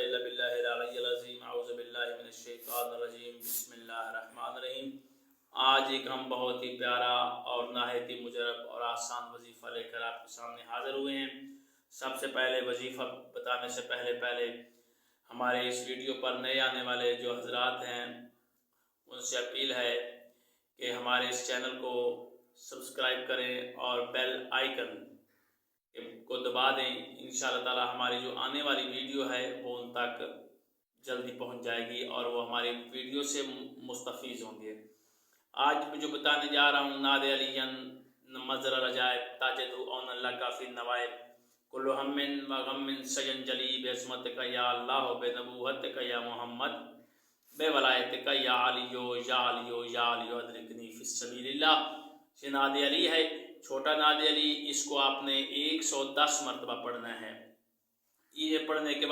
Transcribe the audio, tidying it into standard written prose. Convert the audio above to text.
الا باللہ العلی العظیم اعوذ باللہ من الشیطان الرجیم بسم اللہ الرحمن الرحیم۔ آج ایک ہم بہت ہی پیارا اور نہایت ہی مجرب اور آسان وظیفہ لے کر آپ کے سامنے حاضر ہوئے ہیں۔ سب سے پہلے وظیفہ بتانے سے پہلے ہمارے اس ویڈیو پر نئے آنے والے جو حضرات ہیں ان سے اپیل ہے کہ ہمارے اس چینل کو سبسکرائب کریں اور بیل آئیکن کو دبا دیں۔ انشاءاللہ تعالی ہماری جو آنے والی ویڈیو ہے وہ ان تک جلدی پہنچ جائے گی اور وہ ہماری ویڈیو سے مستفیض ہوں گے۔ آج میں جو بتانے جا رہا ہوں، ناد علیًا مظہر رجائب تاجدو اون اللہ کا فی النوائب، کل ہم و غم سینجلی بعظمتک یا اللہ، بے نبوتک یا محمد، بے ولایتک یا علیو یا علیو یا علیو ادرکنی فی سبیل اللہ۔ یہ ناد علی ہے، چھوٹا ناد علی، اس کو آپ نے 110 مرتبہ پڑھنا ہے۔ یہ پڑھنے کے بعد